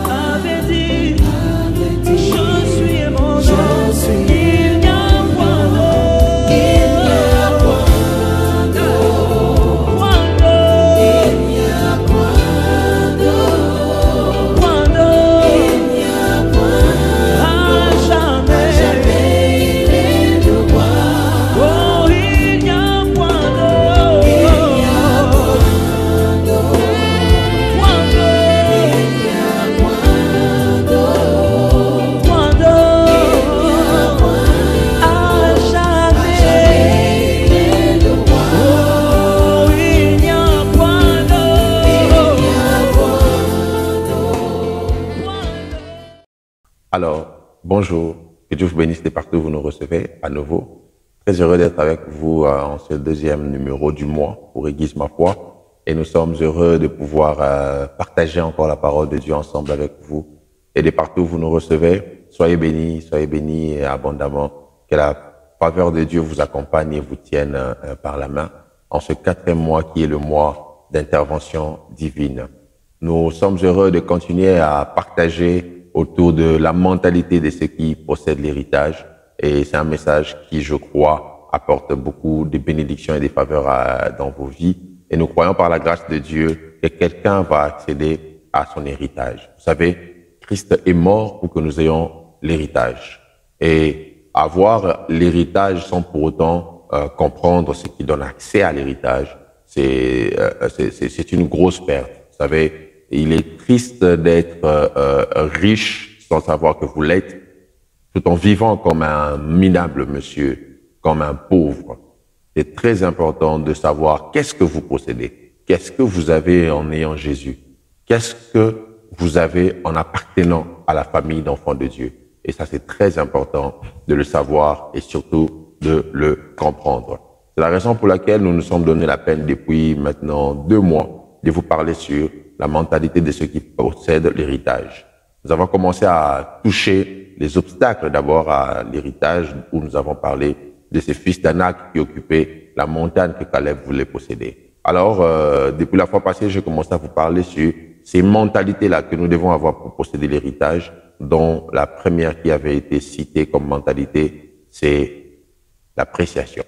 avait dit, je suis et mon nom. Il n'y a point d'autre. Alors, bonjour, que Dieu vous bénisse de partout où vous nous recevez à nouveau. Très heureux d'être avec vous en ce deuxième numéro du mois pour Aiguise ma foi. Et nous sommes heureux de pouvoir partager encore la parole de Dieu ensemble avec vous. Et de partout où vous nous recevez, soyez bénis abondamment. Que la faveur de Dieu vous accompagne et vous tienne par la main en ce 4e mois qui est le mois d'intervention divine. Nous sommes heureux de continuer à partager autour de la mentalité de ceux qui possèdent l'héritage. Et c'est un message qui, je crois, apporte beaucoup de bénédictions et de faveurs dans vos vies. Et nous croyons par la grâce de Dieu que quelqu'un va accéder à son héritage. Vous savez, Christ est mort pour que nous ayons l'héritage. Et avoir l'héritage sans pour autant comprendre ce qui donne accès à l'héritage, c'est une grosse perte. Vous savez, il est triste d'être riche sans savoir que vous l'êtes, tout en vivant comme un minable monsieur, comme un pauvre. C'est très important de savoir qu'est-ce que vous possédez, qu'est-ce que vous avez en ayant Jésus, qu'est-ce que vous avez en appartenant à la famille d'enfants de Dieu. Et ça, c'est très important de le savoir et surtout de le comprendre. C'est la raison pour laquelle nous nous sommes donné la peine depuis maintenant 2 mois de vous parler sur la mentalité de ceux qui possèdent l'héritage. Nous avons commencé à toucher les obstacles d'abord à l'héritage où nous avons parlé de ces fils d'Anak qui occupaient la montagne que Caleb voulait posséder. Alors, depuis la fois passée, j'ai commencé à vous parler sur ces mentalités-là que nous devons avoir pour posséder l'héritage, dont la première qui avait été citée comme mentalité, c'est l'appréciation.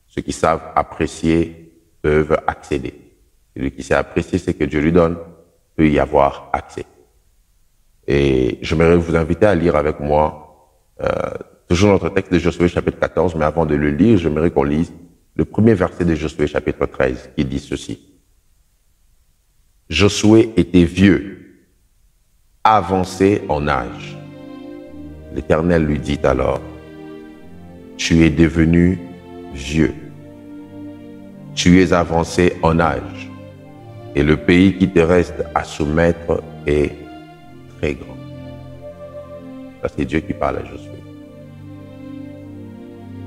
Ceux qui savent apprécier peuvent accéder. Celui qui sait apprécier ce que Dieu lui donne peut y avoir accès. Et j'aimerais vous inviter à lire avec moi toujours notre texte de Josué chapitre 14, mais avant de le lire, j'aimerais qu'on lise le premier verset de Josué chapitre 13 qui dit ceci. Josué était vieux, avancé en âge. L'Éternel lui dit alors, tu es devenu vieux, tu es avancé en âge. Et le pays qui te reste à soumettre est très grand. Ça, c'est Dieu qui parle à Josué.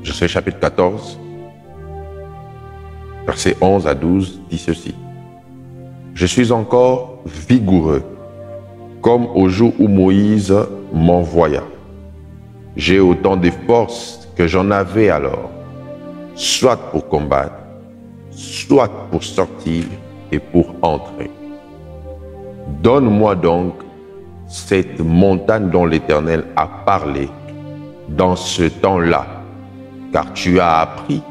Josué chapitre 14, versets 11 à 12, dit ceci. Je suis encore vigoureux, comme au jour où Moïse m'envoya. J'ai autant de force que j'en avais alors, soit pour combattre, soit pour sortir et pour entrer. Donne-moi donc cette montagne dont l'Éternel a parlé dans ce temps-là, car tu as appris,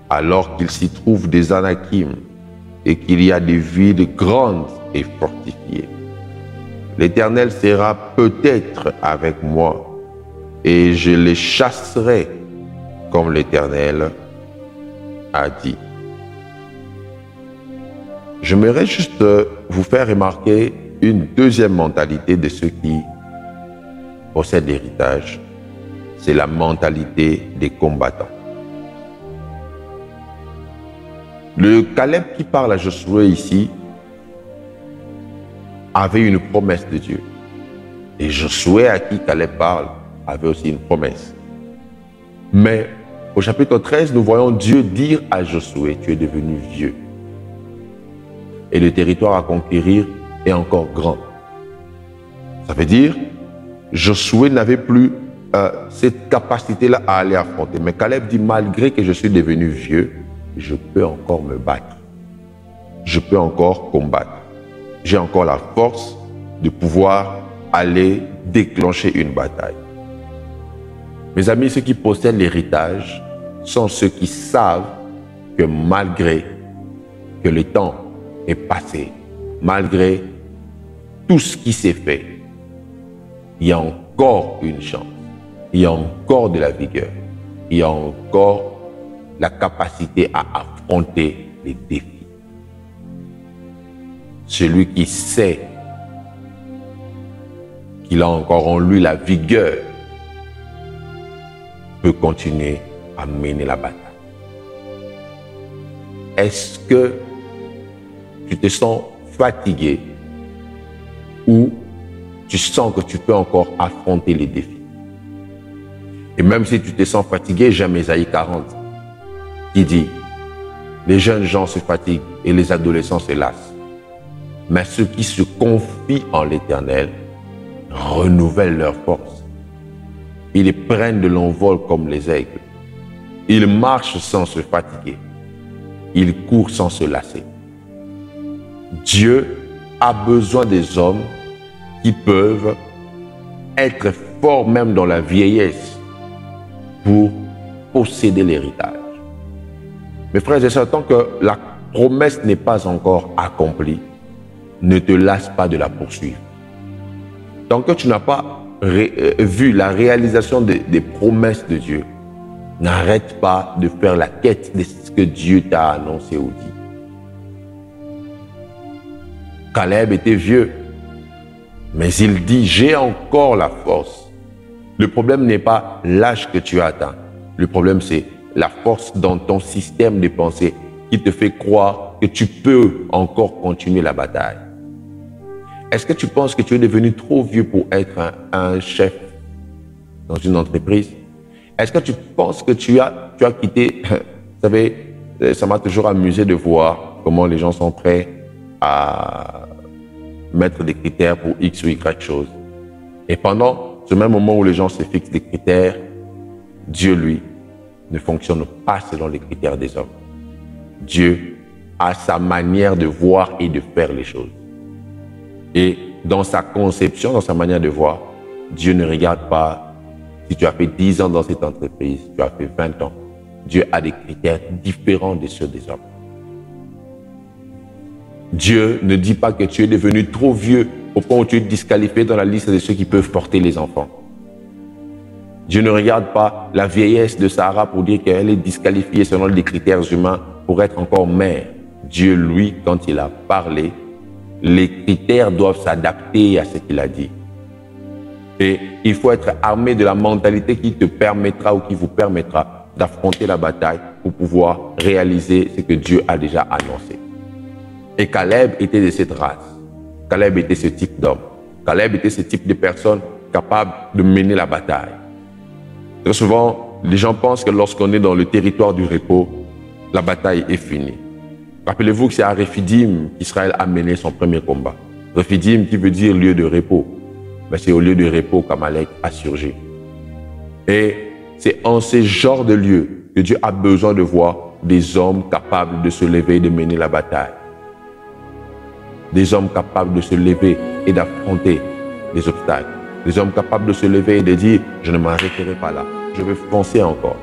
alors qu'il s'y trouve des Anakim et qu'il y a des villes grandes et fortifiées. L'Éternel sera peut-être avec moi et je les chasserai comme l'Éternel a dit. J'aimerais juste vous faire remarquer une deuxième mentalité de ceux qui possèdent l'héritage. C'est la mentalité des combattants. Le Caleb qui parle à Josué ici avait une promesse de Dieu. Et Josué à qui Caleb parle avait aussi une promesse. Mais au chapitre 13, nous voyons Dieu dire à Josué, tu es devenu vieux. Et le territoire à conquérir est encore grand. Ça veut dire, Josué n'avait plus cette capacité-là à aller affronter. Mais Caleb dit, malgré que je suis devenu vieux, je peux encore me battre. Je peux encore combattre. j'ai encore la force de pouvoir aller déclencher une bataille. Mes amis, ceux qui possèdent l'héritage sont ceux qui savent que malgré que le temps est passé, malgré tout ce qui s'est fait, il y a encore une chance, il y a encore de la vigueur, il y a encore la capacité à affronter les défis. Celui qui sait qu'il a encore en lui la vigueur peut continuer à mener la bataille. Est-ce que tu te sens fatigué ou tu sens que tu peux encore affronter les défis? Et même si tu te sens fatigué, j'aime Ésaïe 40 qui dit « Les jeunes gens se fatiguent et les adolescents se lassent. Mais ceux qui se confient en l'Éternel renouvellent leur force. Ils prennent de l'envol comme les aigles. Ils marchent sans se fatiguer. Ils courent sans se lasser. » Dieu a besoin des hommes qui peuvent être forts même dans la vieillesse pour posséder l'héritage. Mes frères et sœurs, tant que la promesse n'est pas encore accomplie, ne te lasse pas de la poursuivre. Tant que tu n'as pas vu la réalisation des promesses de Dieu, n'arrête pas de faire la quête de ce que Dieu t'a annoncé ou dit. Caleb était vieux, mais il dit, j'ai encore la force. Le problème n'est pas l'âge que tu as atteint. Le problème, c'est la force dans ton système de pensée qui te fait croire que tu peux encore continuer la bataille. Est-ce que tu penses que tu es devenu trop vieux pour être un chef dans une entreprise? Est-ce que tu penses que tu as quitté... Vous savez, ça m'a toujours amusé de voir comment les gens sont prêts à mettre des critères pour X ou Y chose. Et pendant ce même moment où les gens se fixent des critères, Dieu, lui, ne fonctionne pas selon les critères des hommes. Dieu a sa manière de voir et de faire les choses. Et dans sa conception, dans sa manière de voir, Dieu ne regarde pas si tu as fait 10 ans dans cette entreprise, tu as fait 20 ans. Dieu a des critères différents de ceux des hommes. Dieu ne dit pas que tu es devenu trop vieux au point où tu es disqualifié dans la liste de ceux qui peuvent porter les enfants. Dieu ne regarde pas la vieillesse de Sarah pour dire qu'elle est disqualifiée selon les critères humains pour être encore mère. Dieu, lui, quand il a parlé, les critères doivent s'adapter à ce qu'il a dit. Et il faut être armé de la mentalité qui te permettra ou qui vous permettra d'affronter la bataille pour pouvoir réaliser ce que Dieu a déjà annoncé. Et Caleb était de cette race. Caleb était ce type d'homme. Caleb était ce type de personne capable de mener la bataille. Très souvent, les gens pensent que lorsqu'on est dans le territoire du repos, la bataille est finie. Rappelez-vous que c'est à Rephidim qu'Israël a mené son premier combat. Rephidim qui veut dire lieu de repos. Mais c'est au lieu de repos qu'Amalek a surgi. Et c'est en ce genre de lieu que Dieu a besoin de voir des hommes capables de se lever et de mener la bataille. Des hommes capables de se lever et d'affronter les obstacles. Des hommes capables de se lever et de dire « Je ne m'arrêterai pas là, je veux foncer encore. »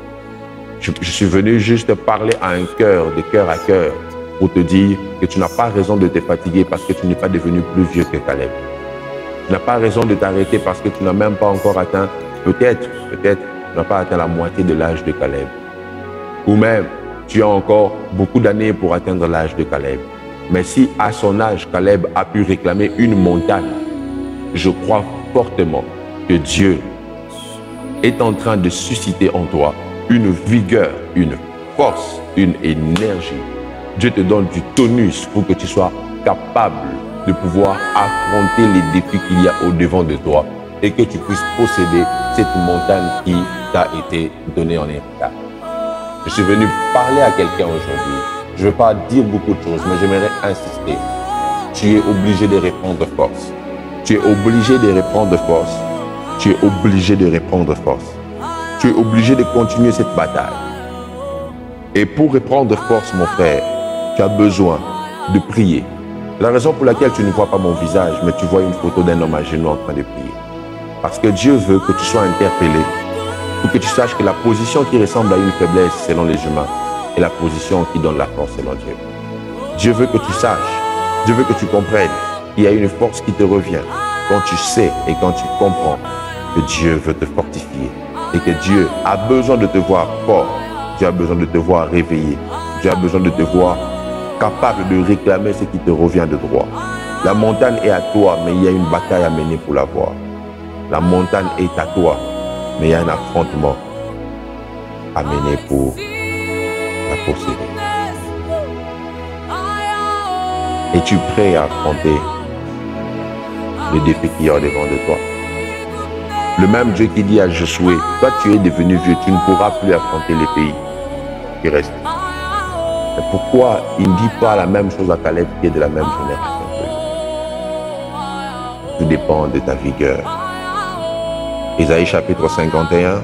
Je suis venu juste parler à un cœur, de cœur à cœur, pour te dire que tu n'as pas raison de te fatiguer parce que tu n'es pas devenu plus vieux que Caleb. Tu n'as pas raison de t'arrêter parce que tu n'as même pas encore atteint, peut-être, tu n'as pas atteint la moitié de l'âge de Caleb. Ou même, tu as encore beaucoup d'années pour atteindre l'âge de Caleb. Mais si à son âge, Caleb a pu réclamer une montagne, je crois fortement que Dieu est en train de susciter en toi une vigueur, une force, une énergie. Dieu te donne du tonus pour que tu sois capable de pouvoir affronter les défis qu'il y a au-devant de toi et que tu puisses posséder cette montagne qui t'a été donnée en héritage. Je suis venu parler à quelqu'un aujourd'hui. Je ne vais pas dire beaucoup de choses, mais j'aimerais insister. Tu es obligé de reprendre force. Tu es obligé de reprendre force. Tu es obligé de reprendre force. Tu es obligé de continuer cette bataille. Et pour reprendre force, mon frère, tu as besoin de prier. La raison pour laquelle tu ne vois pas mon visage, mais tu vois une photo d'un homme à genoux en train de prier. Parce que Dieu veut que tu sois interpellé, pour que tu saches que la position qui ressemble à une faiblesse selon les humains est la position qui donne la force selon Dieu. Dieu veut que tu saches, Dieu veut que tu comprennes qu'il y a une force qui te revient quand tu sais et quand tu comprends que Dieu veut te fortifier et que Dieu a besoin de te voir fort, Dieu a besoin de te voir réveillé, Dieu a besoin de te voir capable de réclamer ce qui te revient de droit. La montagne est à toi, mais il y a une bataille à mener pour l'avoir. La montagne est à toi, mais il y a un affrontement à mener pour la posséder. Es-tu prêt à affronter le défi qui est devant de toi? Le même Dieu qui dit à Josué, toi tu es devenu vieux, tu ne pourras plus affronter les pays qui restent. Mais pourquoi il ne dit pas la même chose à Caleb qui est de la même génération que lui? Tout dépend de ta vigueur. Ésaïe chapitre 51,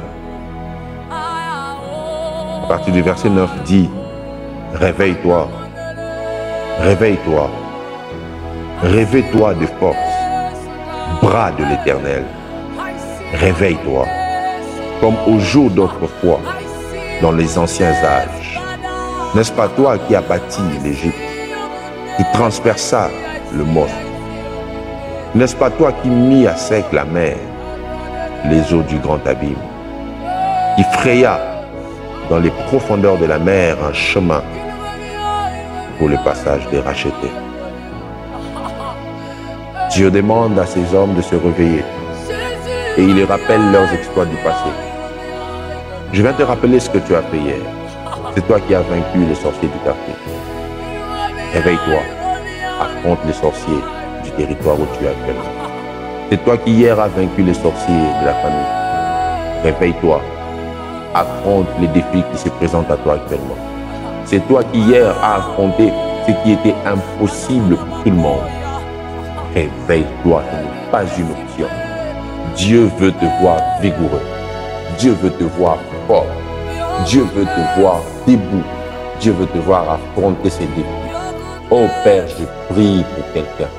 à partir du verset 9, dit, réveille-toi, réveille-toi, réveille-toi de force, bras de l'Éternel, réveille-toi, comme au jour d'autrefois, dans les anciens âges. N'est-ce pas toi qui as bâti l'Égypte, qui transperça le Mosque? N'est-ce pas toi qui mis à sec la mer, les eaux du grand abîme, qui fraya dans les profondeurs de la mer un chemin pour le passage des rachetés? Dieu demande à ces hommes de se réveiller et il les rappelle leurs exploits du passé. Je viens te rappeler ce que tu as fait hier. C'est toi qui as vaincu les sorciers du quartier. Réveille-toi, affronte les sorciers du territoire où tu es actuellement. C'est toi qui hier as vaincu les sorciers de la famille. Réveille-toi, affronte les défis qui se présentent à toi actuellement. C'est toi qui hier as affronté ce qui était impossible pour tout le monde. Réveille-toi, ce n'est pas une option. Dieu veut te voir vigoureux. Dieu veut te voir fort. Dieu veut te voir debout. Dieu veut te voir affronter ces défis. Oh Père, je prie pour quelqu'un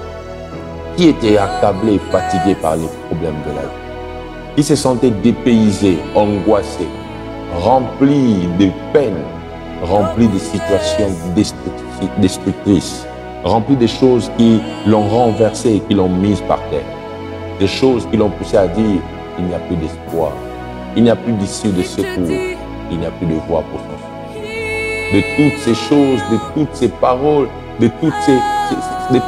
qui était accablé et fatigué par les problèmes de la vie, qui se sentait dépaysé, angoissé, rempli de peine, rempli de situations destructrices, rempli de choses qui l'ont renversé et qui l'ont mise par terre, des choses qui l'ont poussé à dire il n'y a plus d'espoir, il n'y a plus d'issue de secours, il n'y a plus de voie pour s'en sortir. De toutes ces choses, de toutes ces paroles, de tous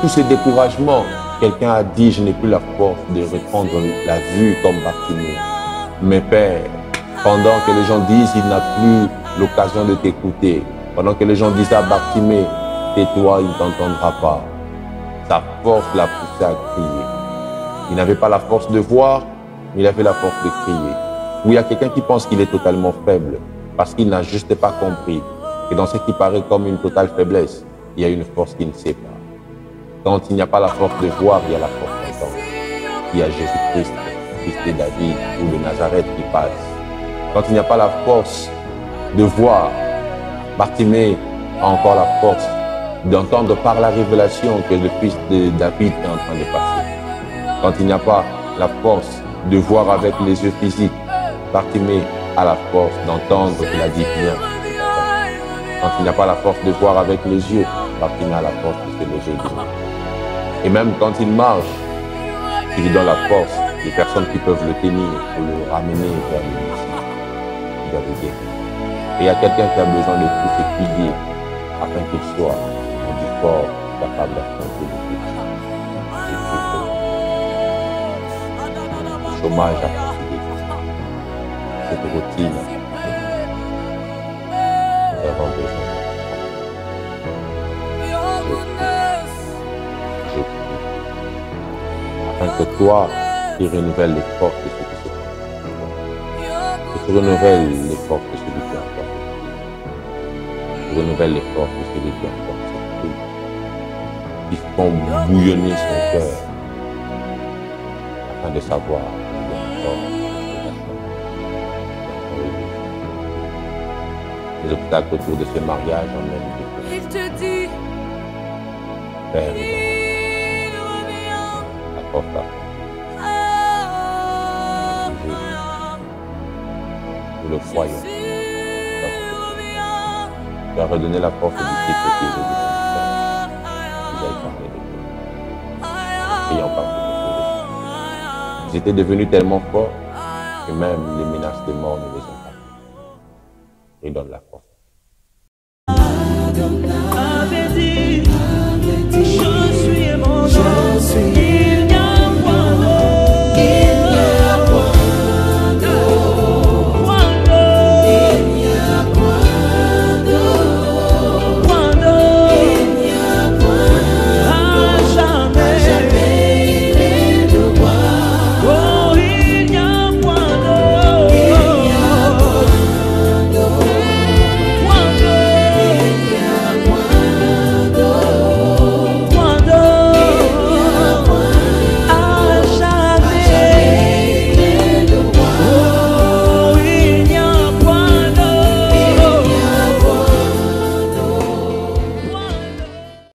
ces découragements, quelqu'un a dit, je n'ai plus la force de reprendre la vue comme Bartimée. Mais Père, pendant que les gens disent, il n'a plus l'occasion de t'écouter, pendant que les gens disent à Bartimée, tais-toi, il ne t'entendra pas. Sa force l'a poussé à crier. Il n'avait pas la force de voir, mais il avait la force de crier. Ou il y a quelqu'un qui pense qu'il est totalement faible, parce qu'il n'a juste pas compris que dans ce qui paraît comme une totale faiblesse, il y a une force qui ne sait pas. Quand il n'y a pas la force de voir, il y a la force d'entendre. Il y a Jésus-Christ, fils de David ou de Nazareth qui passe. Quand il n'y a pas la force de voir, Bartimée a encore la force d'entendre par la révélation que le fils de David est en train de passer. Quand il n'y a pas la force de voir avec les yeux physiques, Bartimée a la force d'entendre qu'il a dit bien. Quand il n'y a pas la force de voir avec les yeux, Bartimée a la force de se lever debout. Et même quand il marche, il lui donne la force des personnes qui peuvent le tenir pour le ramener vers le Messie. Il doit le guérir. Et il y a quelqu'un qui a besoin de tous ces piliers afin qu'il soit du fort, capable d'affronter le défi. Le chômage a fatigué. Cette routine est besoin. Afin que toi, tu renouvelles les forces de ceux qui se font. Que tu renouvelles les forces de celui qui a encore cette Tu renouvelles les forces de celui qui a encore cette prie. Qui font bouillonner son cœur afin de savoir qu'il y a encore les obstacles autour de ce mariage emmènent des choses. Père, force la foi. Nous le croyons. Tu as redonné la force aux disciples qui étaient vous avez parlé de toi. Prions par vous. Ils étaient devenus tellement forts que même les menaces de mort ne les ont pas. Il donne la force.